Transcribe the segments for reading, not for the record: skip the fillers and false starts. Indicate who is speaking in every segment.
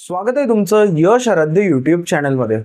Speaker 1: स्वागत आहे तुमचं यश आराध्य यूट्यूब चॅनलमध्ये।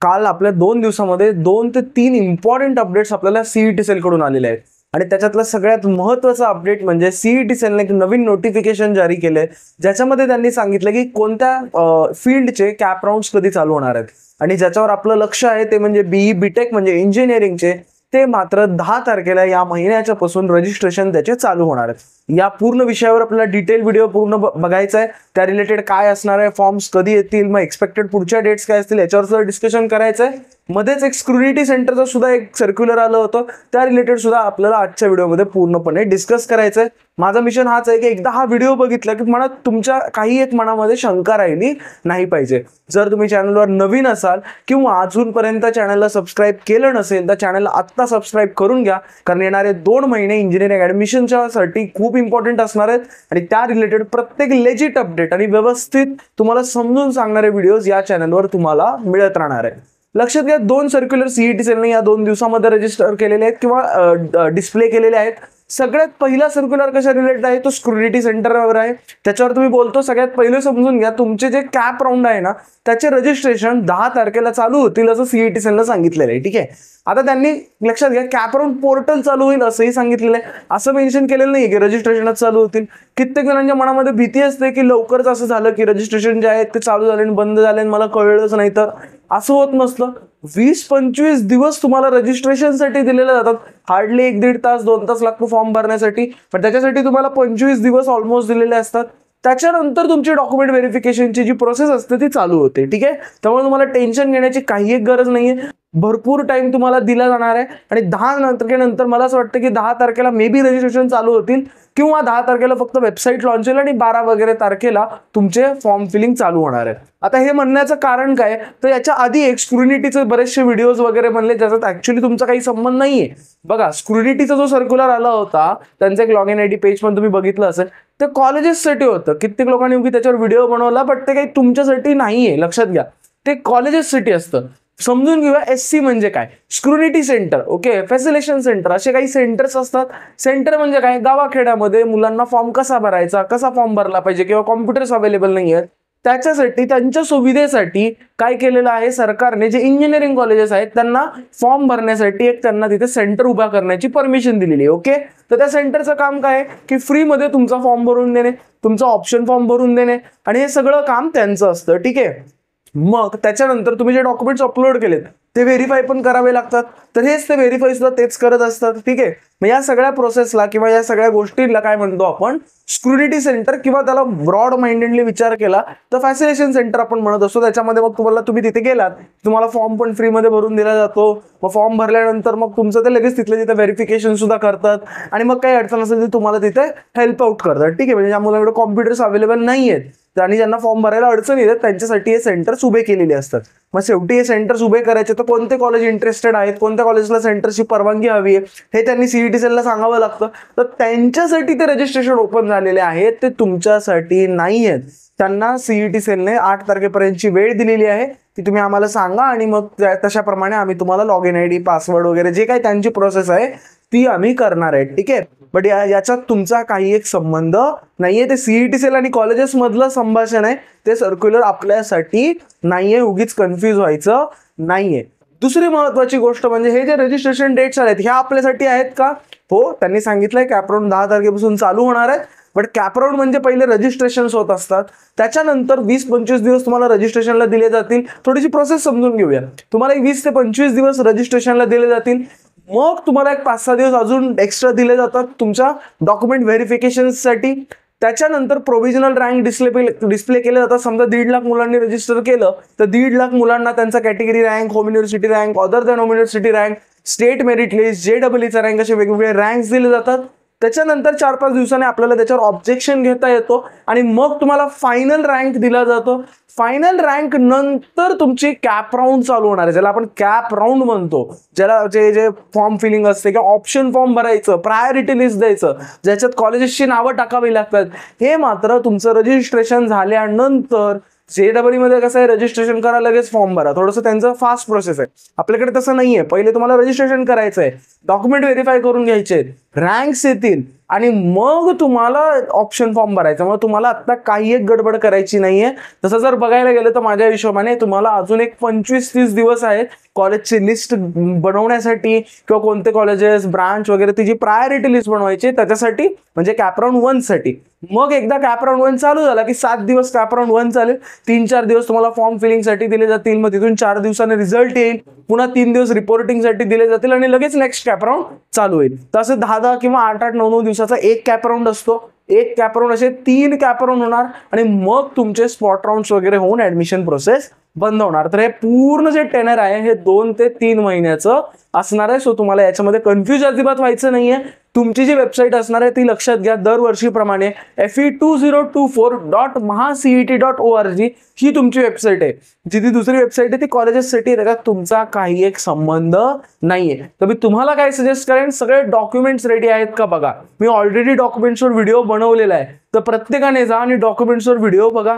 Speaker 1: काल आपल्या 2 दिवसामध्ये 2 ते 3 इम्पॉर्टंट अपडेट्स आपल्याला सीईटी सेल कडून आलेले आहेत आणि त्याच्यातला सगळ्यात महत्त्वाचा अपडेट म्हणजे सीईटी सेलने एक नवीन नोटिफिकेशन जारी केले ज्याच्यामध्ये त्यांनी सांगितलं की कोणत्या फील्डचे कॅप राउंड्स कधी चालू होणार आहेत आणि ज्याच्यावर आपलं लक्ष आहे ते म्हणजे बीई बीटेक म्हणजे इंजिनिअरिंगचे ते मात्र 10 तारखेला या महिन्याच्या पासून रजिस्ट्रेशन त्याचे चालू होणार आहेत। या पूर्ण विषयावर आपल्याला डिटेल व्हिडिओ पूर्ण बघायचा आहे। त्या रिलेटेड काय असणार आहे, फॉर्म्स कधी येतील, मग एक्सपेक्टेड पुढच्या डेट्स काय असतील याच्यावर सुद्धा डिस्कशन करायचं आहे। मध्येच एक स्क्रुनिटी सेंटरचं सुद्धा एक सर्क्युलर आलं होतं, त्या रिलेटेड सुद्धा आपल्याला आजच्या व्हिडिओमध्ये पूर्णपणे डिस्कस करायचं आहे। माझा मिशन हाच आहे की एकदा हा व्हिडिओ बघितला की मनात तुमच्या काही एक मनामध्ये शंका राहिली नाही पाहिजे। जर तुम्ही चॅनलवर नवीन असाल किंवा अजूनपर्यंत चॅनलला सबस्क्राइब केलं नसेल तर चॅनलला आत्ता सबस्क्राइब करून घ्या, कारण येणारे 2 महिने इंजिनिअरिंग ॲडमिशनच्या साठी खूप इम्पॉर्टंट असणार आहेत आणि त्या रिलेटेड प्रत्येक लेजिट अपडेट आणि व्यवस्थित तुम्हाला समजून सांगणारे व्हिडिओज या चॅनलवर तुम्हाला मिळत राहणार आहे। लक्षात घ्या, 2 सर्क्युलर सीईटी सेलने या 2 दिवसामध्ये रजिस्टर केलेले आहेत किंवा डिस्प्ले केलेले आहेत। सगळ्यात पहिला सर्क्युलर कशा रिलेटेड आहे तो स्क्रुनिटी सेंटरवर आहे, त्याच्यावर तुम्ही बोलतो। सगळ्यात पहिले समजून घ्या, तुमचे जे कॅप राउंड आहे ना त्याचे रजिस्ट्रेशन 10 तारखेला चालू होतील असं सीईटी सेलने सांगितलेलं आहे। ठीक आहे, आता त्यांनी लक्षात घ्या कॅप राउंड पोर्टल चालू होईल असंही सांगितलेलं आहे, असं मेन्शन केलेलं नाही की रजिस्ट्रेशनच चालू होतील। कित्येक जणांच्या मनामध्ये भीती असते की लवकरच असं झालं की रजिस्ट्रेशन जे आहे ते चालू झाले आणि बंद झाले आणि मला कळलंच नाही, तर असं होत नसतं। 20-25 दिवस तुम्हाला रजिस्ट्रेशनसाठी दिलेले जातात, हार्डली 1-1.5 तास 2 तास लागतो फॉर्म भरण्यासाठी, पण त्याच्यासाठी तुम्हाला 25 दिवस ऑलमोस्ट दिलेले असतात। त्याच्यानंतर तुमची डॉक्युमेंट व्हेरिफिकेशनची जी प्रोसेस असते ती चालू होते। ठीक आहे, त्यामुळे तुम्हाला टेन्शन घेण्याची काही एक गरज नाहीये, भरपूर टाइम तुम्हाला दिला जाणार आहे आणि 10 तारखेनंतर मला असं वाटतं की 10 तारखेला मे बी रजिस्ट्रेशन चालू होतील किंवा 10 तारखेला फक्त वेबसाईट लॉन्च होईल आणि 12 वगैरे तारखेला तुमचे फॉर्म फिलिंग चालू होणार आहे। आता हे म्हणण्याचं कारण काय, तर याच्या आधी एक स्क्रुनिटीचे बरेचसे व्हिडिओज वगैरे बनले ज्याच्यात ऍक्च्युअली तुमचा काही संबंध नाहीये। बघा, स्क्रुनिटीचा जो सर्क्युलर आला होता त्यांचा एक लॉग इन आयडी पेज पण तुम्ही बघितलं असेल, ते कॉलेजेससाठी होतं। कित्येक लोकांनी उगी त्याच्यावर व्हिडिओ बनवला, बट ते काही तुमच्यासाठी नाहीये। लक्षात घ्या, ते कॉलेजेससाठी असतं। समजून घेऊया एससी म्हणजे काय, स्क्रुनिटी सेंटर, ओके, फॅसिलिटेशन सेंटर, असे काही सेंटर्स असतात। सेंटर म्हणजे काय, गावाखेड्यामध्ये मुलांना फॉर्म कसा भरायचा, कसा फॉर्म भरला पाहिजे किंवा कॉम्प्युटर्स अवेलेबल नाही आहेत त्याच्यासाठी, त्यांच्या सुविधेसाठी काय केलेलं आहे सरकारने, जे इंजिनिअरिंग कॉलेजेस आहेत त्यांना फॉर्म भरण्यासाठी एक त्यांना तिथे सेंटर उभा करण्याची परमिशन दिलेली आहे। ओके, तर त्या सेंटरचं काम काय आहे की फ्रीमध्ये तुमचा फॉर्म भरून देणे, तुमचा ऑप्शन फॉर्म भरून देणे आणि हे सगळं काम त्यांचं असतं। ठीक आहे, मग त्याच्यानंतर तुम्ही जे डॉक्युमेंट्स अपलोड केलेत ते व्हेरीफाय पण करावे लागतात, तर हेच ते व्हेरीफाय सुद्धा तेच करत असतात। ठीक आहे, मग या सगळ्या प्रोसेसला किंवा या सगळ्या गोष्टींना काय म्हणतो आपण, स्क्रुनिटी सेंटर, किंवा त्याला ब्रॉड माइंडेडली विचार केला तर फॅसिलिटेशन सेंटर आपण म्हणत असतो। त्याच्यामध्ये मग तुम्ही तिथे गेलात, तुम्हाला फॉर्म पण फ्रीमध्ये भरून दिला जातो। मग फॉर्म भरल्यानंतर मग तुमचं ते लगेच तिथले तिथे व्हेरिफिकेशन सुद्धा करतात आणि मग काही अडचण असेल तर तुम्हाला तिथे हेल्प आउट करतात। ठीक आहे, म्हणजे ज्या मुलांकडे कॉम्प्युटर्स अवेलेबल नाही आहेत आणि ज्यांना फॉर्म भरायला अडचण येतात त्यांच्यासाठी हे सेंटर्स उभे केलेले असतात। मग शेवटी हे सेंटर्स उभे करायचे तर कोणते कॉलेज इंटरेस्टेड आहेत, कोणत्या कॉलेजला सेंटरची परवानगी हवी आहे हे त्यांनी सीईटी सेलला सांगावं लागतं, तर त्यांच्यासाठी ते रजिस्ट्रेशन ओपन झालेले आहेत, ते तुमच्यासाठी नाही आहेत। त्यांना सीईटी सेलने 8 तारखेपर्यंतची वेळ दिलेली आहे की तुम्ही आम्हाला सांगा आणि मग तशाप्रमाणे आम्ही तुम्हाला लॉग इन आयडी, पासवर्ड वगैरे जे काही त्यांची प्रोसेस आहे ती आम्ही करणार आहे। ठीक आहे, बट याच्यात तुमचा काही एक संबंध नाहीये, ते सीईटी सेल आणि कॉलेजेस मधलं संभाषण आहे, ते सर्क्युलर आपल्यासाठी नाहीये, उगीच कन्फ्यूज व्हायचं नाहीये। दुसरी महत्वाची गोष्ट म्हणजे हे जे रजिस्ट्रेशन डेट्स आहेत ह्या आपल्यासाठी आहेत का, हो, त्यांनी सांगितलंय कॅप राउंड 10 तारखेपासून चालू होणार आहेत, बट कॅप राउंड म्हणजे पहिले रजिस्ट्रेशन्स होत असतात, त्याच्यानंतर 20-25 दिवस तुम्हाला रजिस्ट्रेशनला दिले जातील। थोडीशी प्रोसेस समजून घेऊया, तुम्हाला 20 ते 25 दिवस रजिस्ट्रेशनला दिले जातील, मग तुम्हाला एक 5-6 दिवस अजून एक्स्ट्रा दिले जातात तुमच्या डॉक्युमेंट व्हेरिफिकेशनसाठी। त्याच्यानंतर प्रोव्हिजनल रँक डिस्प्ले केले जातात। समजा 1.5 लाख मुलांनी रजिस्टर केलं तर 1.5 लाख मुलांना त्यांचा category rank, home university rank, other than home university rank, state merit list, जेईईचा रँक, असे वेगवेगळे रँक्स दिले जातात। त्याच्यानंतर 4-5 दिवसांनी आपल्याला त्याच्यावर ऑब्जेक्शन घेता येतो आणि मग तुम्हाला फायनल रँक दिला जातो। फायनल रँक नंतर तुमची कॅप राउंड चालू होणार आहे, ज्याला आपण कॅप राउंड म्हणतो, ज्याला जे फॉर्म फिलिंग असते किंवा ऑप्शन फॉर्म भरायचं, प्रायोरिटी लिस्ट द्यायचं, ज्याच्यात कॉलेजेसची नावं टाकावी लागतात, हे मात्र तुमचं रजिस्ट्रेशन झाल्यानंतर JEE मध्ये कसं आहे, रजिस्ट्रेशन करा लगेच फॉर्म भरा, थोडंसं त्यांचं फास्ट प्रोसेस आहे. आपल्याकडे तसं नाहीये. पहिले तुम्हाला रजिस्ट्रेशन करायचं आहे, डॉक्युमेंट व्हेरीफाय करून घ्यायचे, रँक्स येतील आणि मग तुम्हाला ऑप्शन फॉर्म भरायचा. मग तुम्हाला आता काही एक गडबड करायची नाहीये. तसं जर बघायला गेलं तर माझ्या हिशोबाने तुम्हाला अजून एक 25-30 दिवस आहेत कॉलेजची लिस्ट बनवण्यासाठी, किंवा कोणते कॉलेजेस ब्रांच वगैरे ती जी प्रायोरिटी लिस्ट बनवायची त्याच्यासाठी, म्हणजे कॅपराऊंड 1 साठी. मग एकदा कॅपराऊंड 1 चालू झाला की 7 दिवस कॅपराऊंड 1 चालेल, 3-4 दिवस तुम्हाला फॉर्म फिलिंगसाठी दिले जातील, मग तिथून 4 दिवसांनी रिझल्ट येईल, पुन्हा 3 दिवस रिपोर्टिंगसाठी दिले जातील आणि लगेच नेक्स्ट कॅपराऊंड चालू होईल. तसं 10-10 किंवा 8-8, 9-9 दिवसाचा एक कॅपराऊंड असतो. एक कॅपराऊंड असे 3 कॅपराऊंड होणार आणि मग तुमचे स्पॉट राऊंड्स वगैरे होऊन ऍडमिशन प्रोसेस बंद होणार. तर हे पूर्ण जे टेनर आहे हे 2 ते 3 महिन्याचं असणार आहे. सो तुम्हाला याच्यामध्ये कन्फ्युज अजिबात व्हायचं नाहीये. तुमची जी वेबसाईट असणार आहे ती लक्षात घ्या, दरवर्षीप्रमाणे fe2024.mahacet.org ही तुमची वेबसाईट आहे. जी ती दुसरी वेबसाईट आहे ती कॉलेजेससाठी आहे, त्याचा तुमचा काही एक संबंध नाहीये. तर मी तुम्हाला काय सजेस्ट करेन, सगळे डॉक्युमेंट्स रेडी आहेत का बघा. मी ऑलरेडी डॉक्युमेंट्सवर व्हिडिओ बनवलेला आहे, तर प्रत्येकाने जा आणि डॉक्युमेंट्सवर व्हिडिओ बघा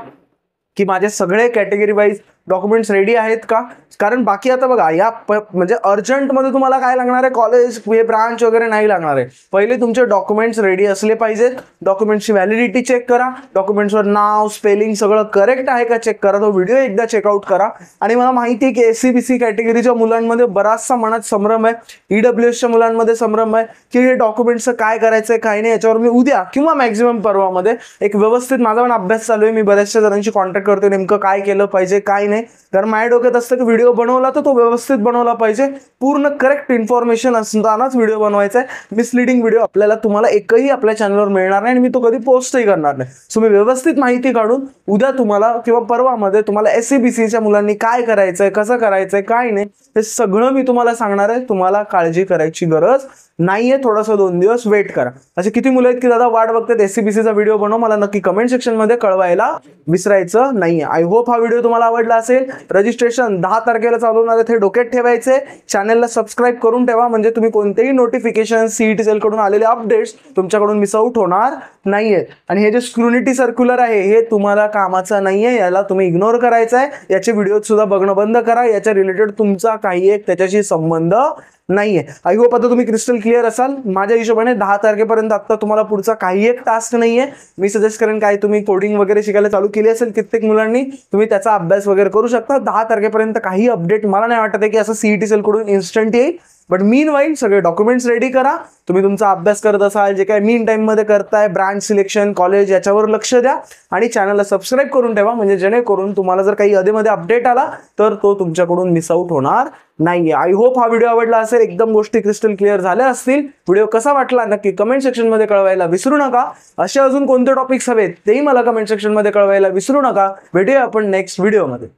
Speaker 1: की माझे सगळे कॅटेगरी वाईज डॉक्युमेंट्स रेडी आहेत का. कारण बाकी आता बघा या म्हणजे अर्जंटमध्ये तुम्हाला काय लागणार आहे, कॉलेज हे ब्रांच वगैरे नाही लागणार आहे. पहिले तुमचे डॉक्युमेंट्स रेडी असले पाहिजेत. डॉक्युमेंट्सची व्हॅलिडिटी चेक करा, डॉक्युमेंट्सवर नाव स्पेलिंग सगळं करेक्ट आहे का चेक करा. तो व्हिडिओ एकदा चेकआउट करा. आणि मला माहिती आहे की SC-BC कॅटेगरीच्या मुलांमध्ये बराचसा मनात संभ्रम आहे, EWSच्या मुलांमध्ये संभ्रम आहे की हे डॉक्युमेंट्सचं काय करायचंय काय नाही. याच्यावर मी उद्या किंवा मॅक्झिमम परवामध्ये एक व्यवस्थित माझा पण अभ्यास चालू आहे. मी बऱ्याचशा जणांशी कॉन्टॅक्ट करतोय नेमकं काय केलं पाहिजे काय नाही. कारण माझ्या डोक्यात असतं की व्हिडिओ बनवला तर तो व्यवस्थित बनवला पाहिजे, पूर्ण करेक्ट इन्फॉर्मेशन असतानाच व्हिडिओ बनवायचा आहे. मिसलिडिंग व्हिडिओ आपल्याला तुम्हाला एकही आपल्या चॅनलवर मिळणार नाही आणि मी तो कधी पोस्टही करणार नाही. सो मी व्यवस्थित माहिती काढून उद्या तुम्हाला किंवा परवामध्ये तुम्हाला SC-BCच्या मुलांनी काय करायचंय, कसं करायचंय काय नाही हे सगळं मी तुम्हाला सांगणार आहे. तुम्हाला काळजी करायची गरज नाहीये. थोडंसं 2 दिवस वेट करा. असे किती मुलं आहेत की दादा वाट बघतात SC-BCचा व्हिडिओ बनव, मला नक्की कमेंट सेक्शन मध्ये कळवायला विसरायचं नाहीये. आय होप हा व्हिडिओ तुम्हाला आवडला असेल. रजिस्ट्रेशन 10 तारखेला चालू होणार आहे, हे डोक्यात ठेवायचे. चॅनलला सबस्क्राईब करून ठेवा, म्हणजे तुम्ही कोणतेही नोटिफिकेशन CET सेल कडून आलेले अपडेट्स तुमच्याकडून मिस आउट होणार नाहीये. आणि हे जे स्क्रुनिटी सर्क्युलर आहे हे तुम्हाला कामाचं नाहीये, याला तुम्ही इग्नोर करायचं आहे. याचे व्हिडिओ सुद्धा बघणं बंद करा. याच्या रिलेटेड तुमचा काही एक त्याच्याशी संबंध नाहीये. आय होप आता तुम्ही क्रिस्टल क्लिअर असाल. माझ्या हिशोबाने 10 तारखेपर्यंत आता तुम्हाला पुढचा काही एक टास्क नाहीये. मी सजेस्ट करेन काय तुम्ही कोडिंग वगैरे शिकायला चालू केली असेल कित्येक मुलांनी, तुम्ही त्याचा अभ्यास वगैरे करू शकता. 10 तारखेपर्यंत काही अपडेट मला नाही वाटत आहे की असं CET सेल कडून इन्स्टंट येईल. बट मीन वाईल सगळे डॉक्युमेंट्स रेडी करा. तुम्ही तुमचा अभ्यास करत असाल, जे काय मीन टाइम मध्ये करताय, ब्रांच सिलेक्शन कॉलेज याच्यावर लक्ष द्या आणि चॅनलला सबस्क्राईब करून ठेवा, म्हणजे जेणेकरून तुम्हाला जर काही अधेमध्ये अपडेट आला तर तो तुमच्याकडून मिस आउट होणार नाहीये. आय होप हा व्हिडिओ आवडला असेल, एकदम गोष्टी क्रिस्टल क्लिअर झाल्या असतील. व्हिडिओ कसा वाटला नक्की कमेंट सेक्शन मध्ये कळवायला विसरू नका. असे अजून कोणते टॉपिक्स हवेत तेही मला कमेंट सेक्शन मध्ये कळवायला विसरू नका. भेटूया आपण नेक्स्ट व्हिडिओमध्ये.